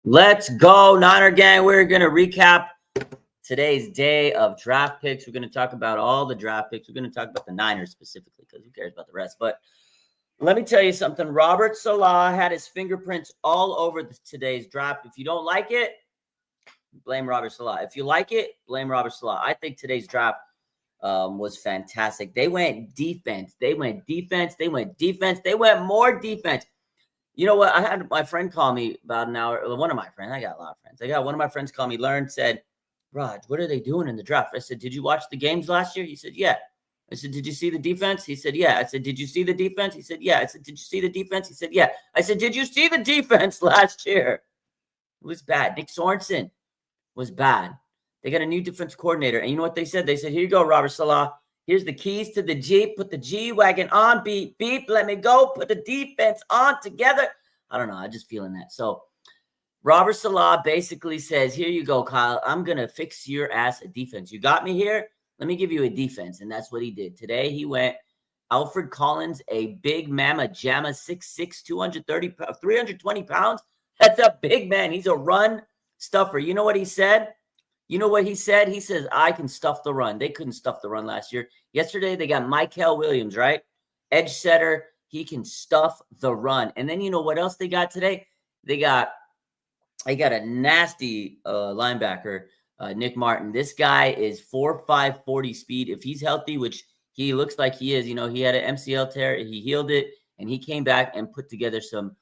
Let's go, Niner gang. We're going to recap today's day of draft picks. We're going to talk about all the draft picks. We're going to talk about the Niners specifically because who cares about the rest? But let me tell you something. Robert Saleh had his fingerprints all over today's draft. If you don't like it, blame Robert Saleh. If you like it, blame Robert Saleh. I think today's draft was fantastic. They went defense. They went defense. They went defense. They went more defense. You know what? I had my friend call me about an hour. One of my friends. I got a lot of friends. I got one of my friends call me, said, Raj, what are they doing in the draft? I said, did you watch the games last year? He said, yeah. I said, did you see the defense? He said, yeah. I said, did you see the defense? He said, yeah. I said, did you see the defense? He said, yeah. I said, did you see the defense last year? It was bad. Nick Sorensen was bad. They got a new defense coordinator. And you know what they said? They said, here you go, Robert Saleh. Here's the keys to the Jeep. Put the G-Wagon on. Beep, beep. Let me go. Put the defense on together. I don't know. I'm just feeling that. So Robert Saleh basically says, here you go, Kyle. I'm going to fix your ass a defense. You got me here. Let me give you a defense. And that's what he did. Today he went Alfred Collins, a big mama jamma, 6'6", 320 pounds. That's a big man. He's a run stuffer. You know what he said? You know what he said? He says, I can stuff the run. They couldn't stuff the run last year. Yesterday, they got Mykel Williams, right? Edge setter. He can stuff the run. And then you know what else they got today? They got a nasty linebacker, Nick Martin. This guy is 4.5 40 speed. If he's healthy, which he looks like he is, you know, he had an MCL tear. He healed it, and he came back and put together some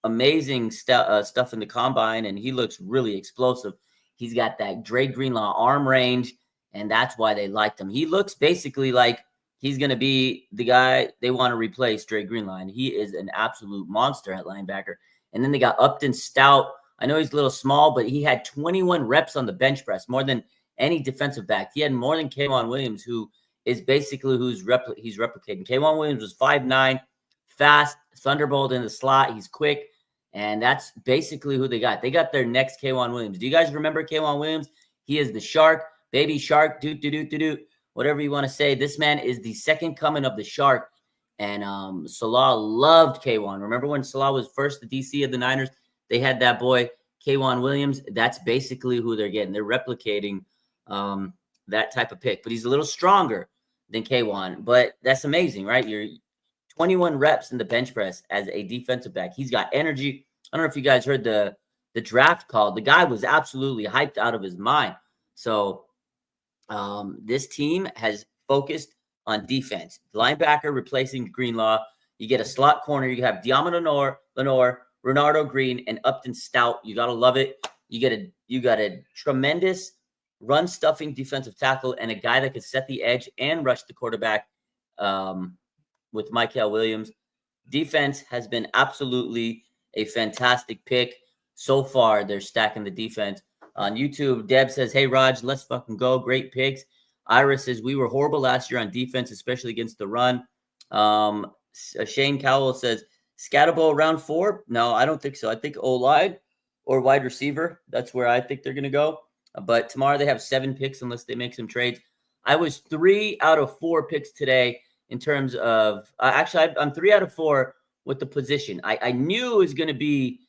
amazing stuff in the combine, and he looks really explosive. He's got that Dre Greenlaw arm range, and that's why they liked him. He looks basically like he's going to be the guy they want to replace Dre Greenlaw, and he is an absolute monster at linebacker. And then they got Upton Stout. I know he's a little small, but he had 21 reps on the bench press, more than any defensive back. He had more than K'Waun Williams, who is basically he's replicating. K'Waun Williams was 5'9", fast, thunderbolt in the slot. He's quick. And that's basically who they got. They got their next K'Waun Williams. Do you guys remember K'Waun Williams? He is the shark, baby shark, whatever you want to say. This man is the second coming of the shark. And Saleh loved K'Waun. Remember when Saleh was first the DC of the Niners? They had that boy, K'Waun Williams. That's basically who they're getting. They're replicating that type of pick. But he's a little stronger than K'Waun. But that's amazing, right? You're 21 reps in the bench press as a defensive back. He's got energy. I don't know if you guys heard the draft call. The guy was absolutely hyped out of his mind. So this team has focused on defense. Linebacker replacing Greenlaw. You get a slot corner. You have Diamond Lenore, Renardo Green, and Upton Stout. You got to love it. You got a tremendous run-stuffing defensive tackle and a guy that could set the edge and rush the quarterback with Mykel Williams. Defense has been absolutely a fantastic pick. So far, they're stacking the defense. On YouTube, Deb says, hey, Raj, let's fucking go. Great picks. Iris says, we were horrible last year on defense, especially against the run. Shane Cowell says, Scatterbo round 4? No, I don't think so. I think O-line or wide receiver. That's where I think they're going to go. But tomorrow they have 7 picks unless they make some trades. I was 3 out of 4 picks today in terms of actually, I'm 3 out of 4 with the position. I knew it was going to be,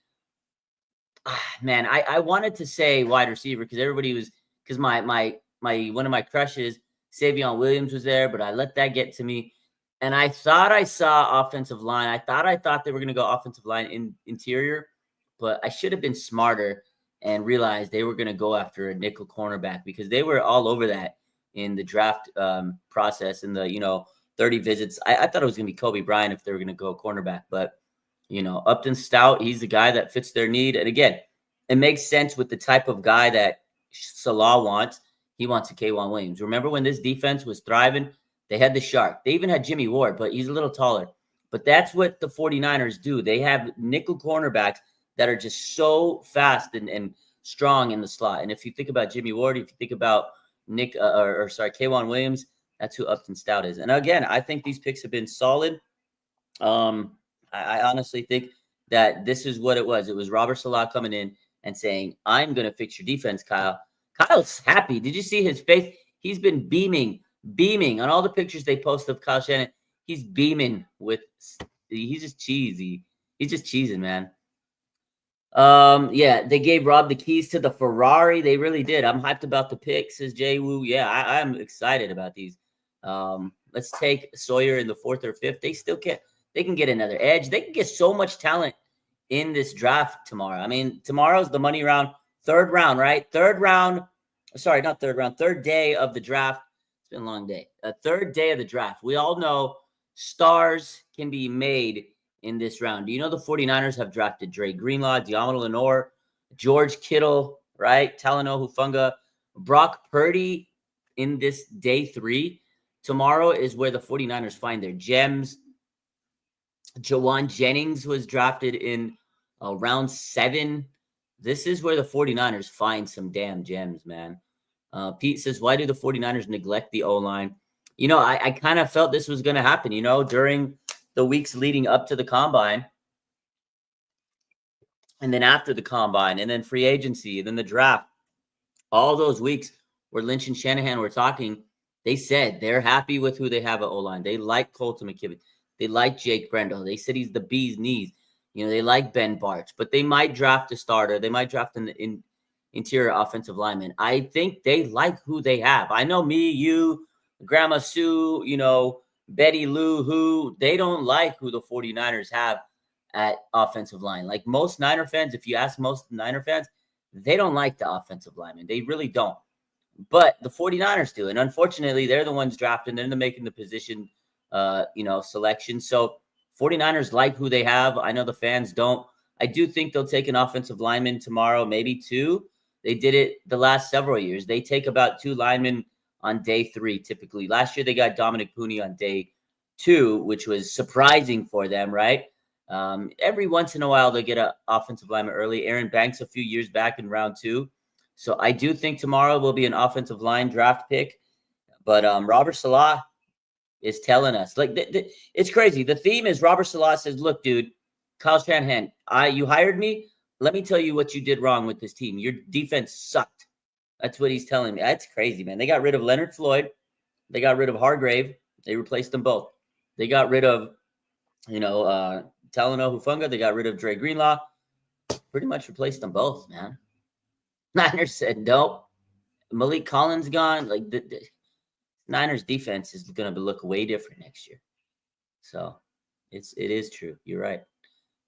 man, I wanted to say wide receiver because my one of my crushes, Savion Williams, was there, but I let that get to me. And I thought I saw offensive line. I thought they were going to go offensive line in interior, but I should have been smarter and realized they were going to go after a nickel cornerback because they were all over that in the draft process in the, 30 visits. I thought it was going to be Kobe Bryant if they were going to go cornerback, but Upton Stout, he's the guy that fits their need. And again, it makes sense with the type of guy that Saleh wants. He wants a K'Waun Williams. Remember when this defense was thriving? They had the shark. They even had Jimmy Ward, but he's a little taller. But that's what the 49ers do. They have nickel cornerbacks that are just so fast and strong in the slot. And if you think about Jimmy Ward, if you think about K'Waun Williams, that's who Upton Stout is. And again, I think these picks have been solid. I honestly think that this is what it was. It was Robert Saleh coming in and saying, I'm going to fix your defense, Kyle. Kyle's happy. Did you see his face? He's been beaming on all the pictures they post of Kyle Shanahan. He's beaming he's just cheesy. He's just cheesing, man. Yeah, they gave Rob the keys to the Ferrari. They really did. I'm hyped about the pick, says Jay Woo. Yeah, I'm excited about these. Let's take Sawyer in the 4th or 5th. They still can. They can get another edge. They can get so much talent in this draft tomorrow. I mean, tomorrow's the money round, 3rd round, right? 3rd round. Sorry, not 3rd round. 3rd day of the draft. It's been a long day. 3rd day of the draft. We all know stars can be made in this round. Do you know the 49ers have drafted Dre Greenlaw, Diamond Lenore, George Kittle, right? Talanoa Hufanga, Brock Purdy in this day 3. Tomorrow is where the 49ers find their gems. Jawan Jennings was drafted in round 7. This is where the 49ers find some damn gems, man. Pete says, why do the 49ers neglect the O-line? You know, I kind of felt this was going to happen, you know, during the weeks leading up to the combine. And then after the combine, and then free agency, and then the draft. All those weeks where Lynch and Shanahan were talking, they said they're happy with who they have at O-line. They like Colton McKivitz. They like Jake Brendel. They said he's the bee's knees. You know, they like Ben Barch, but they might draft a starter. They might draft an interior offensive lineman. I think they like who they have. I know me, you, Grandma Sue, you know, Betty Lou, who they don't like who the 49ers have at offensive line. Like most Niner fans, if you ask most Niner fans, they don't like the offensive lineman. They really don't. But the 49ers do. And unfortunately, they're the ones drafting. They're making the position, selection. So 49ers like who they have. I know the fans don't. I do think they'll take an offensive lineman tomorrow, maybe 2. They did it the last several years. They take about 2 linemen on day 3, typically. Last year, they got Dominic Pooney on day 2, which was surprising for them, right? Every once in a while, they get an offensive lineman early. Aaron Banks a few years back in round 2. So I do think tomorrow will be an offensive line draft pick. But Robert Salah is telling us, like, it's crazy. The theme is Robert Salah says, look, dude, Kyle Shanahan, you hired me. Let me tell you what you did wrong with this team. Your defense sucked. That's what he's telling me. That's crazy, man. They got rid of Leonard Floyd. They got rid of Hargrave. They replaced them both. They got rid of, Talanoa Hufanga. They got rid of Dre Greenlaw. Pretty much replaced them both, man. Niners said no. Malik Collins gone. Like the Niners defense is going to look way different next year. So it is true. You're right.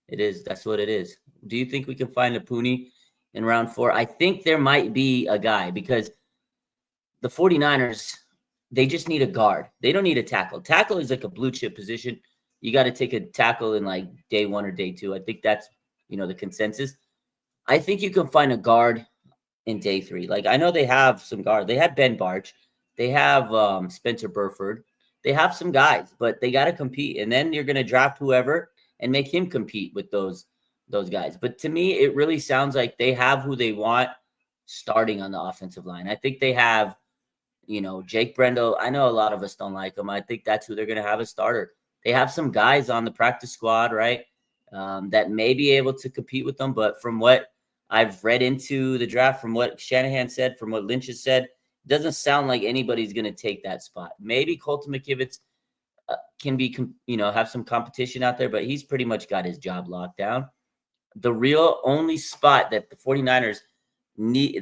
It is. That's what it is. Do you think we can find a Pooney in round 4? I think there might be a guy because the 49ers, they just need a guard. They don't need a tackle. Tackle is like a blue chip position. You got to take a tackle in like day 1 or day 2. I think that's, the consensus. I think you can find a guard in day 3. Like, I know they have some guard. They have Ben Barch. They have Spencer Burford. They have some guys, but they got to compete. And then you're going to draft whoever and make him compete with those guys. But to me, it really sounds like they have who they want starting on the offensive line. I think they have, Jake Brendel. I know a lot of us don't like him. I think that's who they're going to have as starter. They have some guys on the practice squad, right, that may be able to compete with them. But from what I've read into the draft, from what Shanahan said, from what Lynch has said, it doesn't sound like anybody's going to take that spot. Maybe Colton McKivitz can be, have some competition out there, but he's pretty much got his job locked down. The real only spot that the 49ers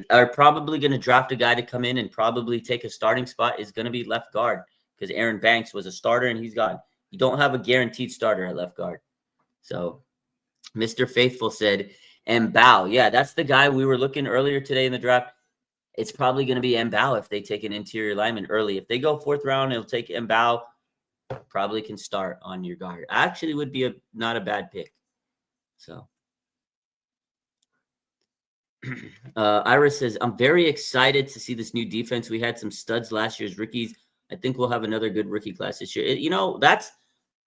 are probably going to draft a guy to come in and probably take a starting spot is going to be left guard because Aaron Banks was a starter and he's gone. You don't have a guaranteed starter at left guard. So Mr. Faithful said, Mbao. Yeah, that's the guy we were looking earlier today in the draft. It's probably going to be Mbao if they take an interior lineman early. If they go 4th round, it'll take Mbao. Probably can start on your guard. Actually would be not a bad pick. So Iris says, I'm very excited to see this new defense. We had some studs last year's rookies. I think we'll have another good rookie class this year.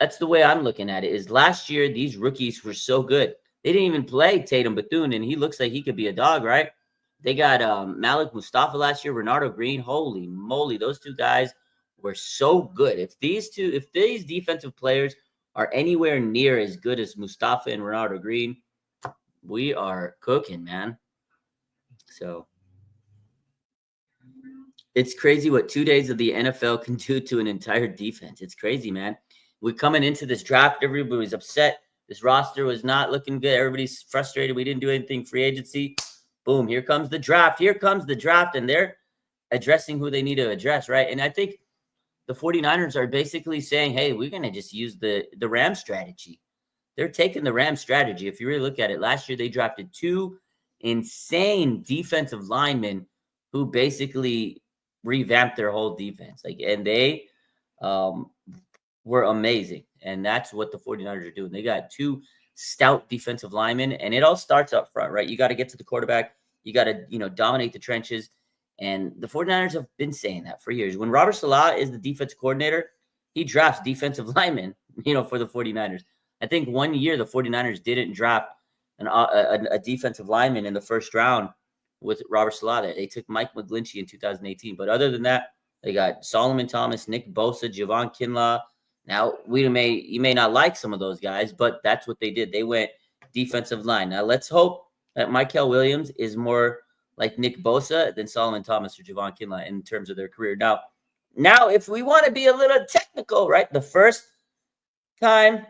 That's the way I'm looking at it is last year, these rookies were so good. They didn't even play Tatum Bethune, and he looks like he could be a dog, right? They got Malik Mustafa last year, Renardo Green. Holy moly, those 2 guys were so good. If these defensive players are anywhere near as good as Mustafa and Renardo Green, we are cooking, man. So it's crazy what 2 days of the NFL can do to an entire defense. It's crazy, man. We're coming into this draft. Everybody's upset. This roster was not looking good. Everybody's frustrated. We didn't do anything free agency. Boom, here comes the draft. Here comes the draft, and they're addressing who they need to address, right? And I think the 49ers are basically saying, hey, we're going to just use the Ram strategy. They're taking the Ram strategy. If you really look at it, last year they drafted 2 insane defensive linemen who basically revamped their whole defense. And they were amazing. And that's what the 49ers are doing. They got 2 stout defensive linemen, and it all starts up front, right? You got to get to the quarterback. You got to, dominate the trenches. And the 49ers have been saying that for years. When Robert Saleh is the defensive coordinator, he drafts defensive linemen, for the 49ers. I think one year the 49ers didn't draft a defensive lineman in the first round with Robert Saleh. They took Mike McGlinchey in 2018. But other than that, they got Solomon Thomas, Nick Bosa, Javon Kinlaw. Now, you may not like some of those guys, but that's what they did. They went defensive line. Now, let's hope that Mykel Williams is more like Nick Bosa than Solomon Thomas or Javon Kinlaw in terms of their career. Now, if we want to be a little technical, right, the first time,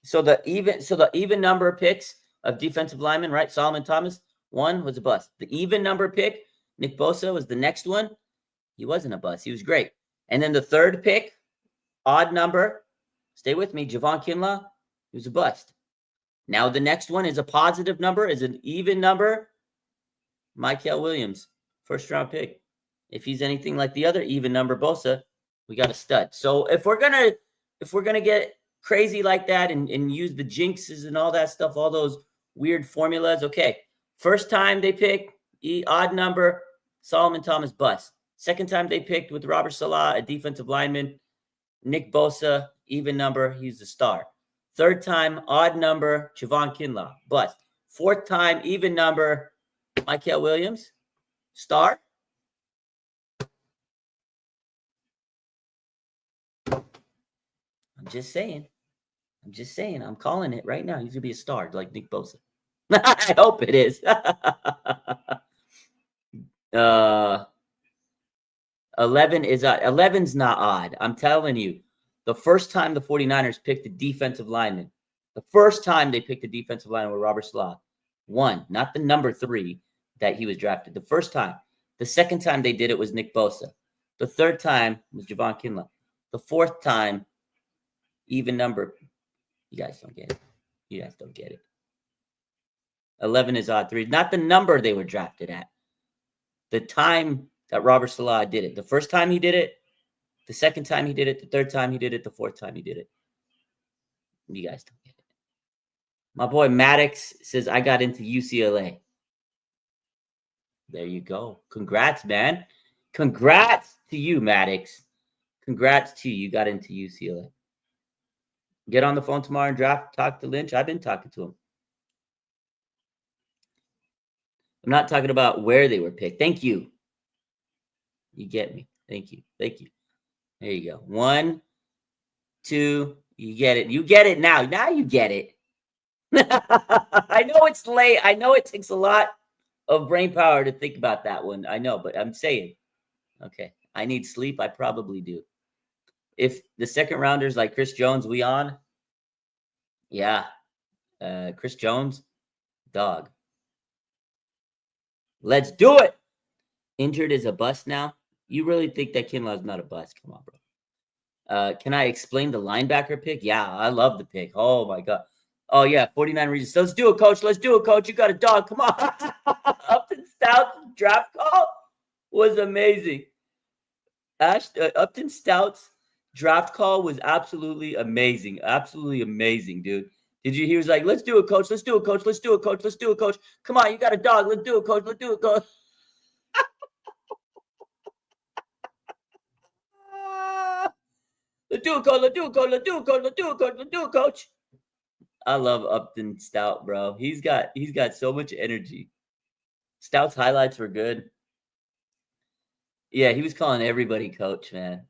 so the even number of picks of defensive linemen, right, Solomon Thomas, 1 was a bust. The even number pick, Nick Bosa, was the next one. He wasn't a bust. He was great. And then the third pick, odd number, stay with me, Javon Kinlaw, he was a bust. Now the next one is a positive number, is an even number, Mykel Williams, first round pick. If he's anything like the other even number Bosa, we got a stud. So if we're gonna get crazy like that and use the jinxes and all that stuff, all those weird formulas, okay. First time they pick, odd number, Solomon Thomas bust. Second time they picked with Robert Saleh, a defensive lineman, Nick Bosa, even number, he's the star. Third time, odd number, Javon Kinlaw, bust. Fourth time, even number, Mykel Williams, star. I'm just saying. I'm calling it right now. He's going to be a star like Nick Bosa. I hope it is. 11's not odd. I'm telling you, the first time the 49ers picked a defensive lineman, the first time they picked a defensive lineman with Robert Saleh, 1, not the number 3 that he was drafted. The first time. The second time they did it was Nick Bosa. The third time was Javon Kinlaw. The fourth time, even number. You guys don't get it. 11 is odd 3. Not the number they were drafted at. The time that Robert Saleh did it. The first time he did it, the second time he did it, the third time he did it, the fourth time he did it. You guys don't get it. My boy Maddox says, I got into UCLA. There you go. Congrats, man. Congrats to you, Maddox. Congrats to you. You got into UCLA. Get on the phone tomorrow and talk to Lynch. I've been talking to him. I'm not talking about where they were picked. Thank you. You get me. Thank you. There you go. 1, 2, you get it. You get it now. Now you get it. I know it's late. I know it takes a lot of brain power to think about that one. I know, but I'm saying, okay, I need sleep. I probably do. If the second rounders like Chris Jones, we on? Yeah. Chris Jones, dog. Let's do it. Injured is a bust now. You really think that Kinlaw's not a bust? Come on, bro. Can I explain the linebacker pick? Yeah, I love the pick. Oh, my God. Oh, yeah, 49 reasons. So let's do it, coach. Let's do it, coach. You got a dog. Come on. Upton Stout's draft call was amazing. Upton Stout's draft call was absolutely amazing. Absolutely amazing, dude. He was like, let's do it, coach. Let's do it, coach. Let's do it, coach. Let's do it, coach. Come on, you got a dog. Let's do it, coach. Let's do it, coach. Let's do it, coach. Let's do it, coach. Let's do it, coach. Let's do it, coach. Let's do it, coach. I love Upton Stout, bro. He's got so much energy. Stout's highlights were good. Yeah, he was calling everybody coach, man.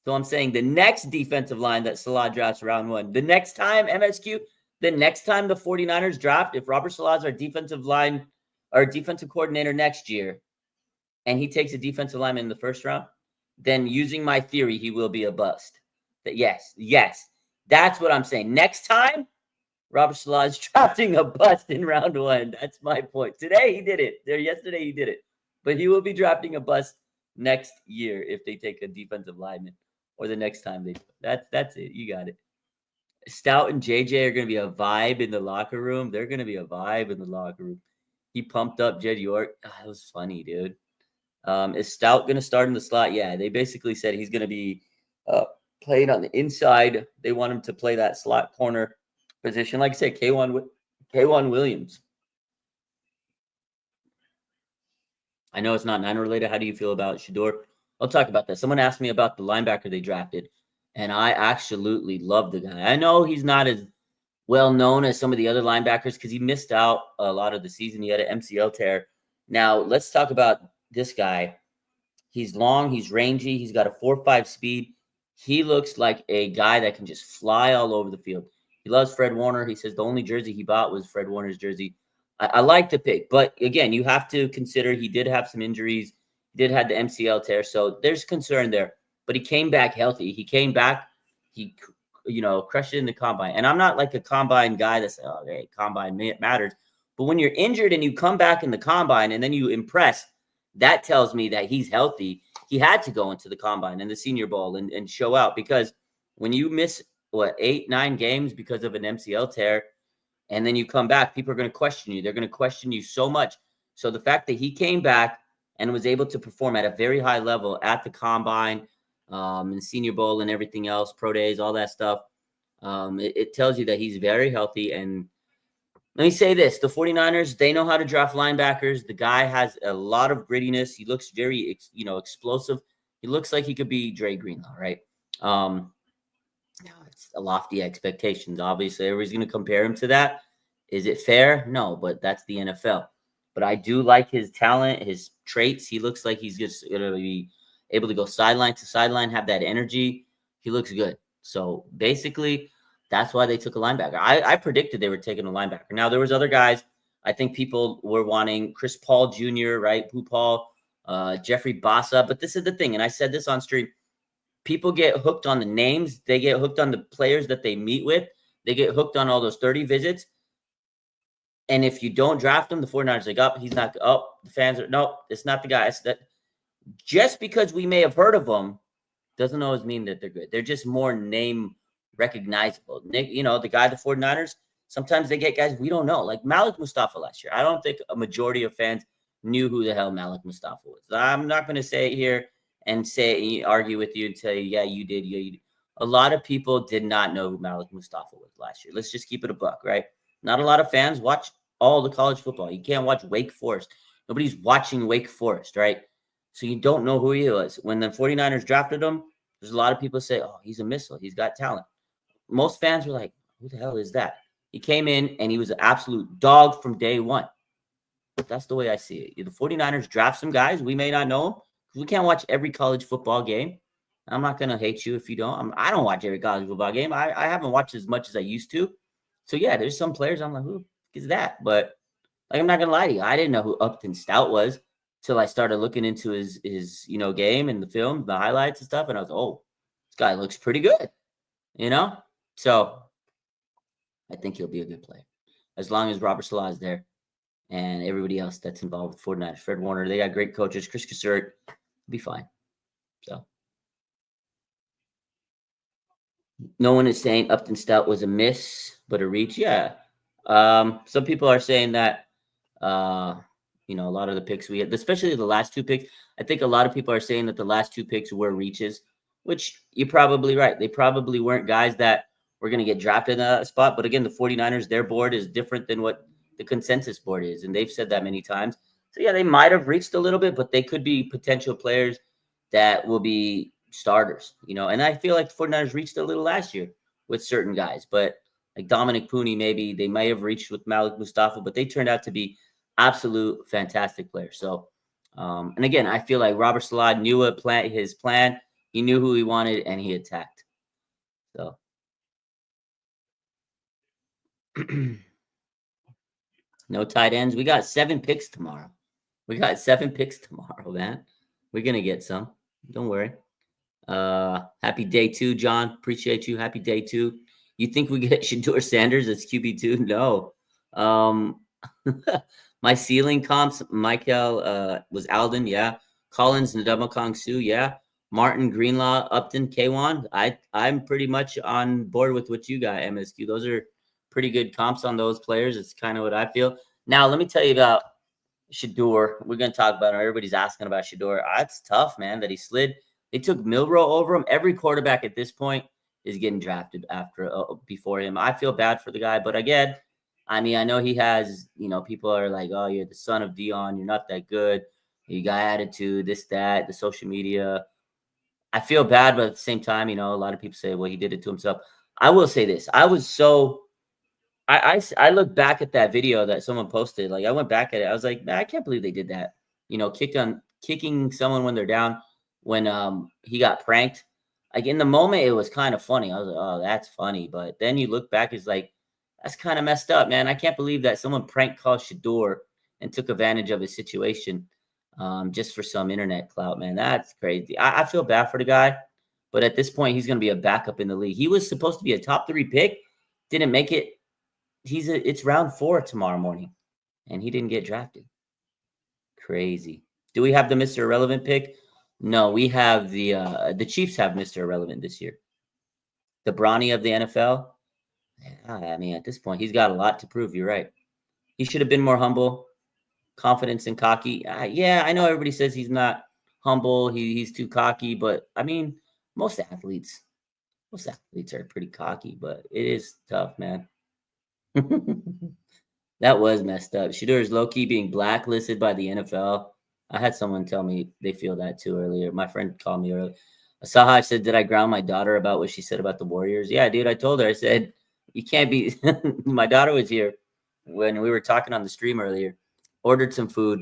So I'm saying the next defensive line that Saleh drafts round 1, the next time MSQ, the next time the 49ers draft, if Robert Saleh's our defensive line or defensive coordinator next year, and he takes a defensive lineman in the first round, then using my theory, he will be a bust. Yes. That's what I'm saying. Next time, Robert Salah is drafting a bust in round 1. That's my point. Today he did it. Yesterday he did it. But he will be drafting a bust next year if they take a defensive lineman, or the next time they do. That's it. You got it. Stout and JJ are going to be a vibe in the locker room. They're going to be a vibe in the locker room. He pumped up Jed York. That was funny, dude. Is Stout going to start in the slot? Yeah, they basically said he's going to be playing on the inside. They want him to play that slot corner position. Like I said, K1 Williams. I know it's not Niner related. How do you feel about Shedeur? I'll talk about that. Someone asked me about the linebacker they drafted, and I absolutely love the guy. I know he's not as well known as some of the other linebackers because he missed out a lot of the season. He had an MCL tear. Now, let's talk about this guy. He's long, he's rangy, he's got a 4.5 speed. He looks like a guy that can just fly all over the field. He loves Fred Warner. He says the only jersey he bought was Fred Warner's jersey. I like the pick, but again, you have to consider he did have some injuries. He did have the MCL tear, so there's concern there. But he came back healthy. He came back. He, crushed it in the combine. And I'm not like a combine guy that's, oh, hey, combine matters. But when you're injured and you come back in the combine and then you impress, that tells me that he's healthy. He had to go into the combine and the Senior Bowl and show out, because when you miss, 8-9 games because of an MCL tear, and then you come back, people are going to question you. They're going to question you so much. So the fact that he came back and was able to perform at a very high level at the combine, and Senior Bowl and everything else, pro days, all that stuff, it tells you that he's very healthy. And let me say this, the 49ers, they know how to draft linebackers. The guy has a lot of grittiness. He looks very, explosive. He looks like he could be Dre Greenlaw, right? It's a lofty expectations. Obviously, everybody's going to compare him to that. Is it fair? No, but that's the NFL. But I do like his talent, his traits. He looks like he's just going to be able to go sideline to sideline, have that energy. He looks good. So basically, that's why they took a linebacker. I predicted they were taking a linebacker. Now, there was other guys. I think people were wanting Chris Paul Jr., right? Pooh Paul, Jeffrey Bassa. But this is the thing, and I said this on stream. People get hooked on the names. They get hooked on the players that they meet with. They get hooked on all those 30 visits. And if you don't draft him, the 49ers are like, he's not. Oh, the fans are, no, it's not the guy. It's that. Just because we may have heard of them doesn't always mean that they're good. They're just more name recognizable. Nick, the guy, the 49ers, sometimes they get guys we don't know, like Malik Mustafa last year. I don't think a majority of fans knew who the hell Malik Mustafa was. I'm not going to say it here and argue with you and tell you, yeah, you did. Yeah, you did. A lot of people did not know who Malik Mustafa was last year. Let's just keep it a buck, right? Not a lot of fans watch all the college football. You can't watch Wake Forest. Nobody's watching Wake Forest, right? So you don't know who he was. When the 49ers drafted him, there's a lot of people say, oh, he's a missile. He's got talent. Most fans were like, who the hell is that? He came in and he was an absolute dog from day one. That's the way I see it. The 49ers draft some guys. We may not know them because we can't watch every college football game. I'm not going to hate you if you don't. I don't watch every college football game. I haven't watched as much as I used to. So, yeah, there's some players I'm like, who is that? But I'm not going to lie to you. I didn't know who Upton Stout was till I started looking into his game and the film, the highlights and stuff. And I was, oh, this guy looks pretty good, So I think he'll be a good player as long as Robert Salah is there and everybody else that's involved with 49ers. Fred Warner, they got great coaches. Chris Cassert, be fine. So no one is saying Upton Stout was a miss, but a reach. Yeah. Some people are saying that, a lot of the picks we had, especially the last 2 picks, I think a lot of people are saying that the last 2 picks were reaches, which you're probably right. They probably weren't guys that were going to get drafted in that spot. But again, the 49ers, their board is different than what the consensus board is. And they've said that many times. So, yeah, they might have reached a little bit, but they could be potential players that will be starters, And I feel like the 49ers reached a little last year with certain guys. But like Dominic Pooney, maybe they might have reached with Malik Mustafa, but they turned out to be absolute fantastic players. So, and again, I feel like Robert Salah knew his plan. He knew who he wanted, and he attacked. So, no tight ends. We got 7 picks tomorrow. Man. We're going to get some. Don't worry. Happy day 2, John. Appreciate you. Happy day 2. You think we get Shedeur Sanders as QB2? No. My ceiling comps, Michael was Alden, yeah. Collins, Ndamukong Suh, yeah. Martin, Greenlaw, Upton, K1. I'm pretty much on board with what you got, MSQ. Those are pretty good comps on those players. It's kind of what I feel. Now, let me tell you about Shedeur. We're going to talk about him. Everybody's asking about Shedeur. It's tough, man, that he slid. They took Milroe over him. Every quarterback at this point is getting drafted before him. I feel bad for the guy, but again, I mean, I know he has, people are like, oh, you're the son of Dion. You're not that good. You got attitude, this, that, the social media. I feel bad, but at the same time, a lot of people say, well, he did it to himself. I will say this. I look back at that video that someone posted. Like, I went back at it. I was like, man, I can't believe they did that. Kicking someone when they're down, when he got pranked. Like, in the moment, it was kind of funny. I was like, oh, that's funny. But then you look back, it's like, that's kind of messed up, man. I can't believe that someone prank called Shedeur and took advantage of his situation just for some internet clout, man. That's crazy. I feel bad for the guy, but at this point, he's going to be a backup in the league. He was supposed to be a top 3 pick, didn't make it. It's round 4 tomorrow morning, and he didn't get drafted. Crazy. Do we have the Mr. Irrelevant pick? No, we have the Chiefs have Mr. Irrelevant this year. The Bronny of the NFL. I mean, at this point, he's got a lot to prove. You're right. He should have been more humble, confidence and cocky. Yeah, I know everybody says he's not humble. He's too cocky, but I mean, most athletes are pretty cocky, but it is tough, man. That was messed up. Shedeur is low-key being blacklisted by the NFL. I had someone tell me they feel that too earlier. My friend called me earlier. Saha said, did I ground my daughter about what she said about the Warriors? Yeah, dude, I told her. I said, you can't be – my daughter was here when we were talking on the stream earlier, ordered some food.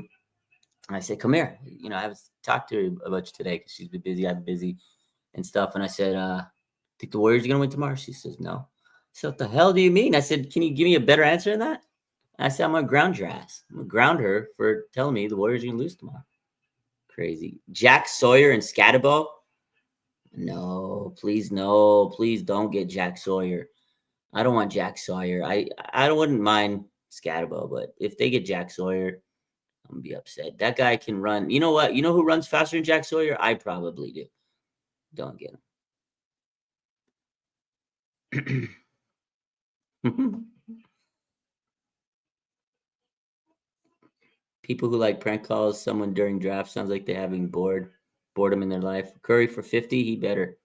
And I said, come here. I haven't talked to her about you today because she's been busy. I've been busy and stuff. And I said, think the Warriors are going to win tomorrow? She says, no. So what the hell do you mean? I said, can you give me a better answer than that? I said, I'm going to ground your ass. I'm going to ground her for telling me the Warriors are going to lose tomorrow. Crazy. Jack Sawyer and Scatterbo? No, please no. Please don't get Jack Sawyer. I don't want Jack Sawyer. I wouldn't mind Scatterbo, but if they get Jack Sawyer, I'm going to be upset. That guy can run. You know what? You know who runs faster than Jack Sawyer? I probably do. Don't get him. People who like prank calls someone during draft sounds like they're having boredom in their life. Curry for 50, he better.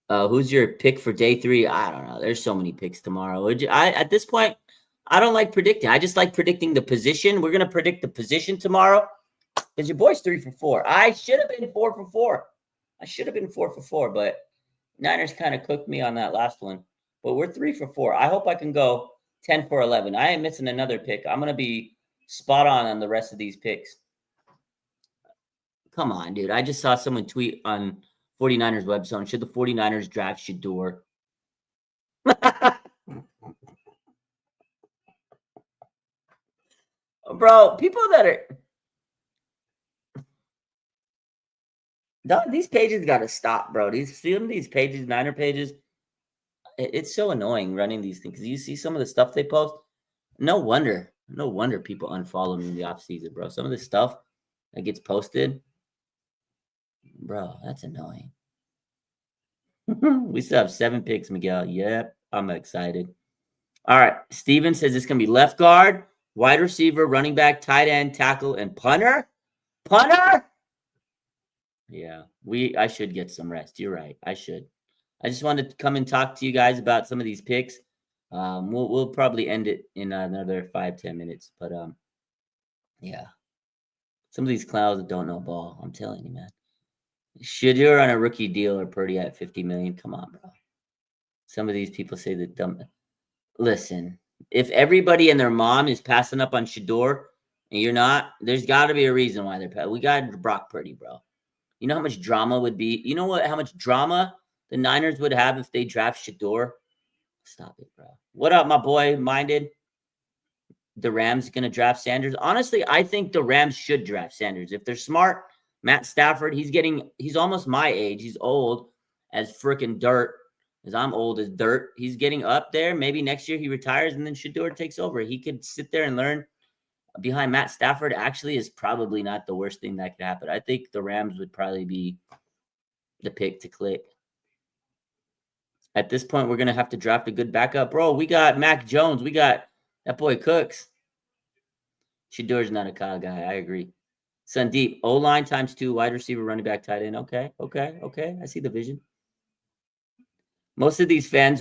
Who's your pick for day 3? I don't know. There's so many picks tomorrow. At this point, I don't like predicting. I just like predicting the position. We're gonna predict the position tomorrow because your boy's 3 for 4. I should have been 4 for 4. I should have been 4 for 4, but Niners kind of cooked me on that last one. But we're 3 for 4. I hope I can go 10 for 11. I am missing another pick. I'm gonna be spot on the rest of these picks. Come on, dude. I just saw someone tweet on 49ers website. Should the 49ers draft Shedeur? Bro, people that are... These pages got to stop, bro. Some of these pages, Niner pages, it's so annoying running these things. You see some of the stuff they post? No wonder people unfollow me in the off season, bro. Some of the stuff that gets posted, bro, that's annoying. We still have 7 picks, Miguel. Yep, I'm excited. All right, Steven says it's gonna be left guard, wide receiver, running back, tight end, tackle, and punter. Punter. Yeah, I should get some rest. You're right. I should. I just wanted to come and talk to you guys about some of these picks. We'll probably end it in another 5-10 minutes, but yeah. Some of these clowns don't know ball. I'm telling you, man. Shedeur on a rookie deal or Purdy at $50 million. Come on, bro. Some of these people say that dumb. Listen, if everybody and their mom is passing up on Shedeur and you're not, there's got to be a reason why they're. We got Brock Purdy, bro. You know how much drama would be? You know what? How much drama the Niners would have if they draft Shedeur? Stop it, bro. What up, my boy, Minded? The Rams going to draft Sanders? Honestly, I think the Rams should draft Sanders. If they're smart, Matt Stafford, he's almost my age. He's old as freaking dirt, as I'm old as dirt. He's getting up there. Maybe next year he retires and then Shedeur takes over. He could sit there and learn behind Matt Stafford. Actually, is probably not the worst thing that could happen. I think the Rams would probably be the pick to click. At this point, we're going to have to draft a good backup. Bro, we got Mac Jones. We got that boy Cooks. Shedeur's not a Kyle guy. I agree. Sandeep, O-line times 2, wide receiver, running back, tight end. Okay. I see the vision. Most of these fans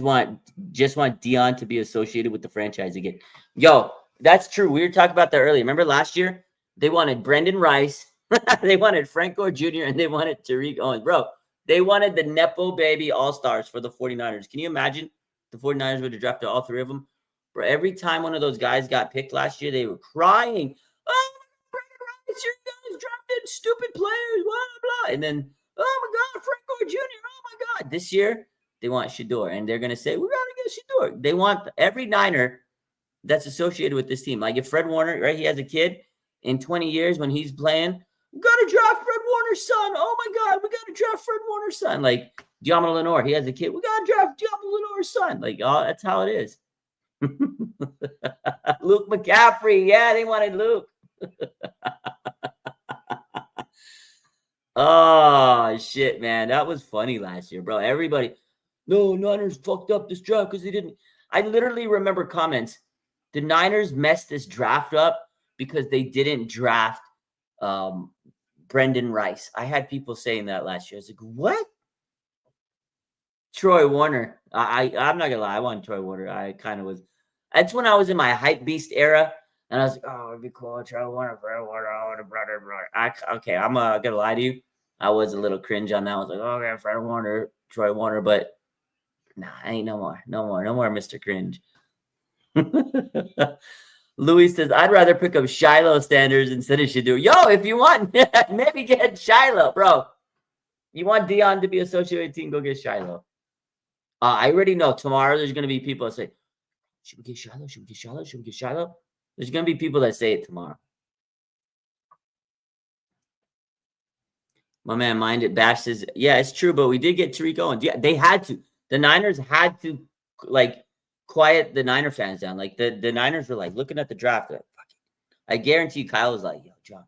just want Deion to be associated with the franchise again. Yo, that's true. We were talking about that earlier. Remember last year? They wanted Brendan Rice. They wanted Frank Gore Jr. and they wanted Tariq Owens. Bro, they wanted the Nepo baby all-stars for the 49ers. Can you imagine the 49ers would have drafted all 3 of them? Bro, every time one of those guys got picked last year, they were crying. Oh, Brendan Rice, you guys drafted stupid players, blah, blah. And then, oh, my God, Frank Gore Jr., oh, my God. This year, they want Shedeur, and they're going to say, we got to get Shedeur. They want every Niner that's associated with this team. Like if Fred Warner, right, he has a kid in 20 years when he's playing, we got to draft Fred Warner's son. Oh, my God, we got to draft Fred Warner's son. Like Diamo Lenoir, he has a kid. We got to draft Diamo Lenoir's son. Like, oh, that's how it is. Luke McCaffrey. Yeah, they wanted Luke. Oh, shit, man. That was funny last year, bro. Everybody, no, Niners fucked up this draft because they didn't. I literally remember comments. The Niners messed this draft up because they didn't draft Brendan Rice. I had people saying that last year. I was like, what? Troy Warner. I'm not going to lie. I wanted Troy Warner. I kind of was. That's when I was in my hype beast era. And I was like, oh, it'd be cool. Troy Warner, Fred Warner, I want a brother. Okay, I'm going to lie to you. I was a little cringe on that. I was like, okay, Fred Warner, Troy Warner. But nah, ain't no more, Mr. Cringe. Louis says, I'd rather pick up Shiloh Standards instead of Shedeur. Yo, if you want, maybe get Shiloh, bro. You want Deion to be associated with the team, go get Shiloh. I already know tomorrow there's going to be people that say, should we get Shiloh? Should we get Shiloh? Should we get Shiloh? There's going to be people that say it tomorrow. My man Minded Bash says, yeah, it's true, but we did get Tariq Owens. Yeah, they had to. The Niners had to, like, quiet the Niner fans down. Like, the Niners were, like, looking at the draft. Like, fuck it. I guarantee you Kyle was like, yo, John,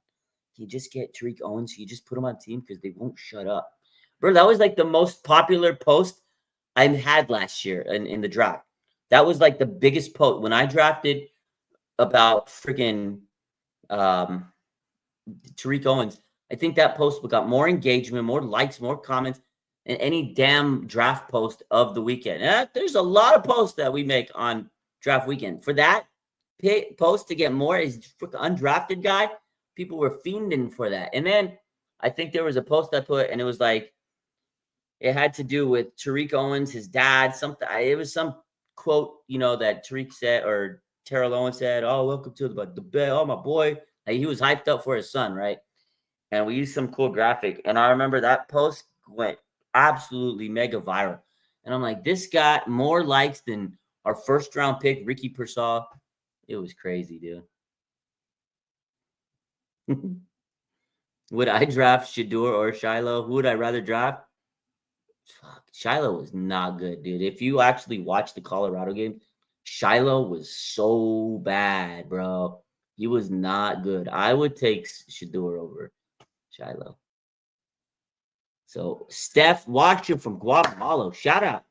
can you just get Tariq Owens? Can you just put him on the team? Because they won't shut up. Bro, that was, like, the most popular post I had last year in the draft. That was, like, the biggest post. When I drafted about freaking Tariq Owens, I think that post got more engagement, more likes, more comments than any damn draft post of the weekend. And there's a lot of posts that we make on draft weekend. For that post to get more is undrafted guy, people were fiending for that. And then I think there was a post I put, and it was like, it had to do with Tariq Owens, his dad, something. It was some quote, that Tariq said, or Terrell Owens said, oh, welcome to the bed. Oh, my boy. Like, he was hyped up for his son, right? And we used some cool graphic. And I remember that post went absolutely mega viral. And I'm like, this got more likes than our first round pick, Ricky Pearsall. It was crazy, dude. Would I draft Shedeur or Shiloh? Who would I rather draft? Fuck, Shiloh was not good, dude. If you actually watch the Colorado game, Shiloh was so bad, bro. He was not good. I would take Shedeur over Shiloh. So Steph watching from Guatemala. Shout out,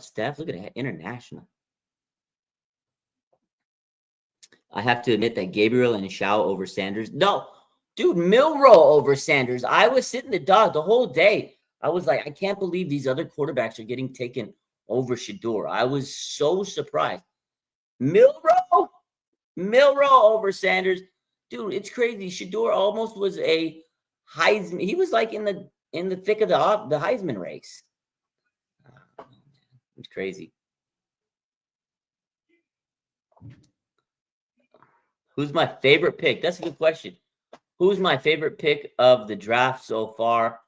Steph. Look at that, international. I have to admit that Gabriel and Shao over Sanders. No, dude, Milroe over Sanders. I was sitting the whole day. I was like, I can't believe these other quarterbacks are getting taken over Shedeur. I was so surprised. Milroe over Sanders. Dude, it's crazy. Shedeur almost was a Heisman. He was like in the thick of the Heisman race. It's crazy. Who's my favorite pick? That's a good question. Who's my favorite pick of the draft so far?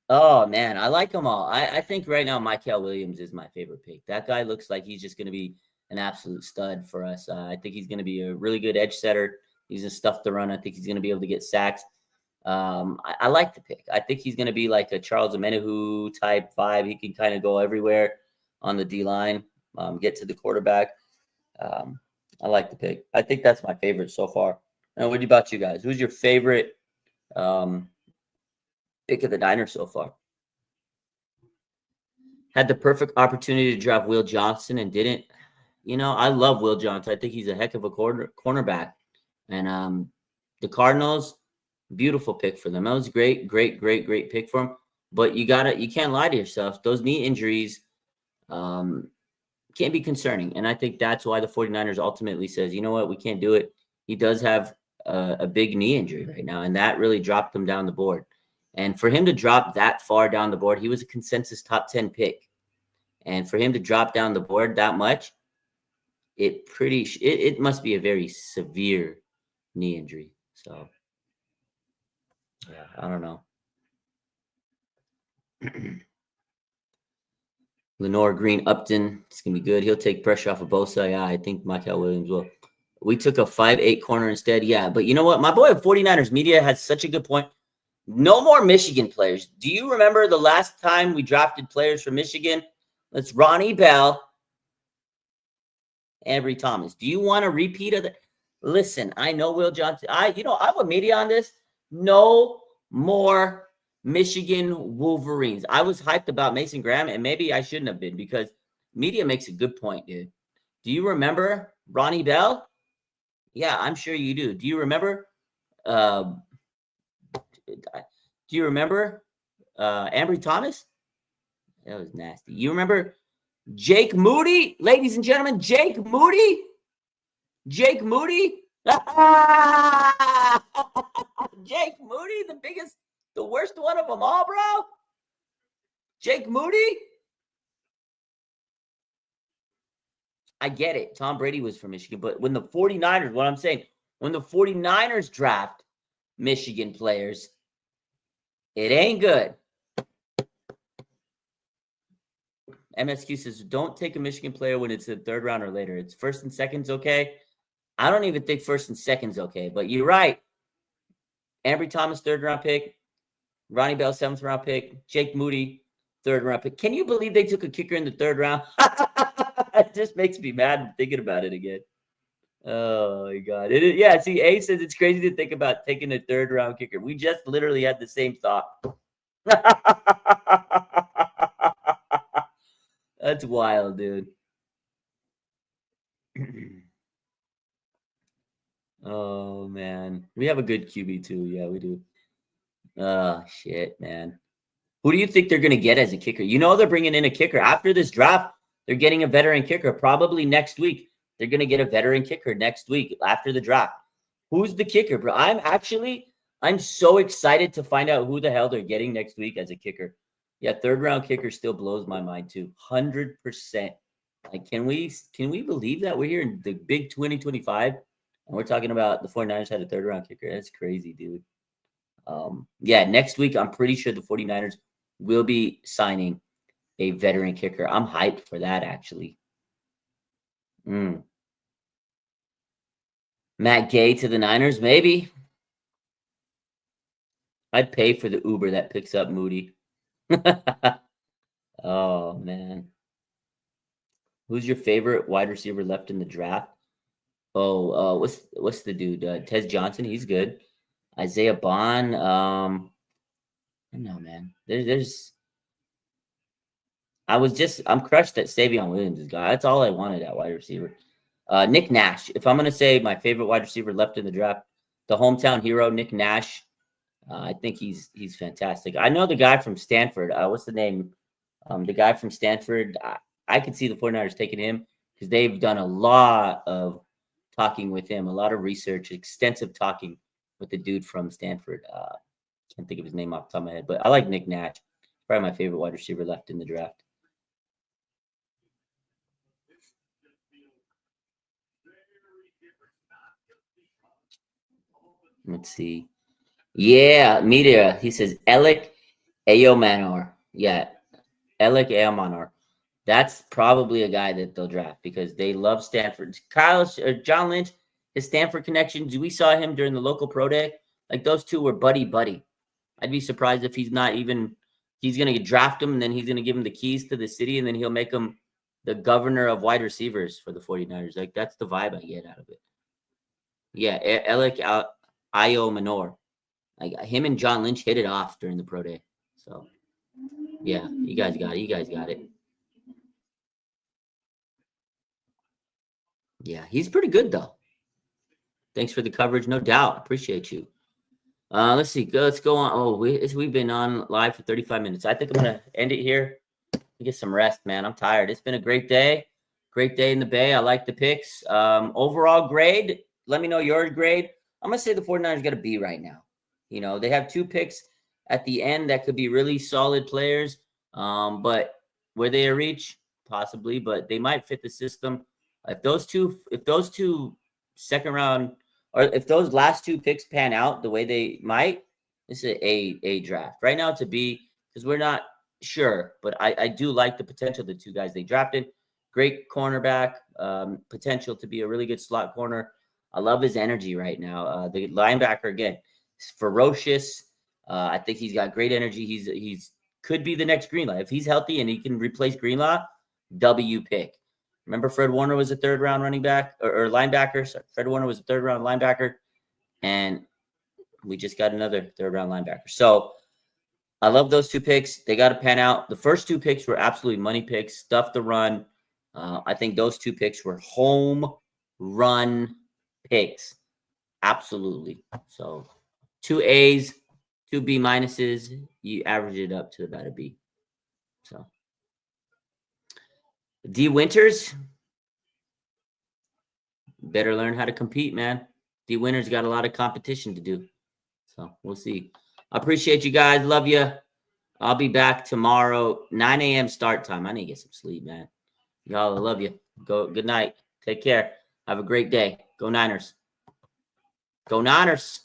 Oh, man, I like them all. I think right now Mykel Williams is my favorite pick. That guy looks like he's just going to be an absolute stud for us. I think he's going to be a really good edge setter. He's a stuff to run. I think he's going to be able to get sacks. I like the pick. I think he's going to be like a Charles Omenihu type vibe. He can kind of go everywhere on the D line, get to the quarterback. I like the pick. I think that's my favorite so far. And what about you guys? Who's your favorite pick of the Niners so far? Had the perfect opportunity to draft Will Johnson and didn't. You know, I love Will Johnson. I think he's a heck of a cornerback. And the Cardinals, beautiful pick for them. That was great pick for him. But you can't lie to yourself. Those knee injuries can be concerning. And I think that's why the 49ers ultimately says, you know what, we can't do it. He does have a big knee injury right now, and that really dropped him down the board. And for him to drop that far down the board, he was a consensus top 10 pick. And for him to drop down the board that much, it must be a very severe knee injury. So, yeah, I don't know. Lenore Green Upton, it's going to be good. He'll take pressure off of Bosa. Yeah, I think Michael Williams will. We took a 5'8" corner instead. Yeah, but you know what? My boy at 49ers Media has such a good point. No more Michigan players. Do you remember the last time we drafted players from Michigan? That's Ronnie Bell, Ambry Thomas. Do you want a repeat of that? Listen, I know Will Johnson. I'm with media on this. No more Michigan Wolverines. I was hyped about Mason Graham, and maybe I shouldn't have been because media makes a good point, dude. Do you remember Ronnie Bell? Yeah, I'm sure you do. Do you remember? Do you remember Ambry Thomas? That was nasty. You remember Jake Moody? Ladies and gentlemen, Jake Moody? Jake Moody? Jake Moody, the worst one of them all, bro? Jake Moody? I get it. Tom Brady was from Michigan, but when the 49ers, what I'm saying, when the 49ers draft Michigan players, it ain't good. MSQ says, don't take a Michigan player when it's the third round or later. It's first and second's okay. I don't even think first and second's okay, but you're right. Ambry Thomas, third round pick. Ronnie Bell, seventh round pick. Jake Moody, third round pick. Can you believe they took a kicker in the third round? It just makes me mad thinking about it again. Oh my God. Yeah, see, A says it's crazy to think about taking a third round kicker. We just literally had the same thought. That's wild, dude. Oh, man. We have a good QB, too. Yeah, we do. Oh, shit, man. Who do you think they're going to get as a kicker? You know they're bringing in a kicker. After this draft, they're getting a veteran kicker probably next week. They're going to get a veteran kicker next week after the draft. Who's the kicker, bro? I'm so excited to find out who the hell they're getting next week as a kicker. Yeah, third round kicker still blows my mind too. 100%. Like, can we believe that we're here in the big 2025 and we're talking about the 49ers had a third round kicker? That's crazy, dude. Yeah, next week I'm pretty sure the 49ers will be signing a veteran kicker. I'm hyped for that, actually. Matt Gay to the Niners, maybe. I'd pay for the Uber that picks up Moody. Oh, man. Who's your favorite wide receiver left in the draft? Oh, what's the dude? Tez Johnson, he's good. Isaiah Bond. I don't know, man. I'm crushed that Savion Williams is gone. That's all I wanted at wide receiver. Nick Nash. If I'm gonna say my favorite wide receiver left in the draft, the hometown hero, Nick Nash. I think he's fantastic. I know the guy from Stanford. What's the name? The guy from Stanford. I could see the 49ers taking him because they've done a lot of talking with him, a lot of research, extensive talking with the dude from Stanford. Can't think of his name off the top of my head, but I like Nick Nash. Probably my favorite wide receiver left in the draft. Let's see. Yeah, media. He says Alec Eomanor. Yeah, Alec Eomanor. That's probably a guy that they'll draft because they love Stanford. John Lynch, his Stanford connections. We saw him during the local pro day. Like those two were buddy. I'd be surprised if he's not even. He's gonna draft him, and then he's gonna give him the keys to the city, and then he'll make him the governor of wide receivers for the 49ers. Like that's the vibe I get out of it. Yeah, Alec Io Manor. Like him and John Lynch hit it off during the pro day. So yeah, you guys got it. You guys got it. Yeah, he's pretty good though. Thanks for the coverage, no doubt. Appreciate you. Let's see. Let's go on. Oh, we've been on live for 35 minutes. I think I'm gonna end it here. Get some rest, man. I'm tired. It's been a great day. Great day in the Bay. I like the picks. Overall grade. Let me know your grade. I'm gonna say the 49ers got a B right now. You know, they have 2 picks at the end that could be really solid players. But where they reach, possibly, but they might fit the system. If those two second round, or if those last 2 picks pan out the way they might, this is a draft. Right now it's a B because we're not sure, but I do like the potential of the 2 guys they drafted. Great cornerback, potential to be a really good slot corner. I love his energy right now. The linebacker, again, is ferocious. I think he's got great energy. He's could be the next Greenlaw. If he's healthy and he can replace Greenlaw, W pick. Remember, Fred Warner was a 3rd round running back or linebacker. Sorry, Fred Warner was a 3rd round linebacker, and we just got another 3rd round linebacker. So I love those 2 picks. They got to pan out. The first 2 picks were absolutely money picks, stuff to run. I think those 2 picks were home run picks. Absolutely. So 2 A's, 2 B minuses. You average it up to about a B. So D Winters, better learn how to compete, man. D Winters got a lot of competition to do. So we'll see. I appreciate you guys. Love you. I'll be back tomorrow, 9 a.m. start time. I need to get some sleep, man. Y'all, I love you. Good night. Take care. Have a great day. Go Niners. Go Niners.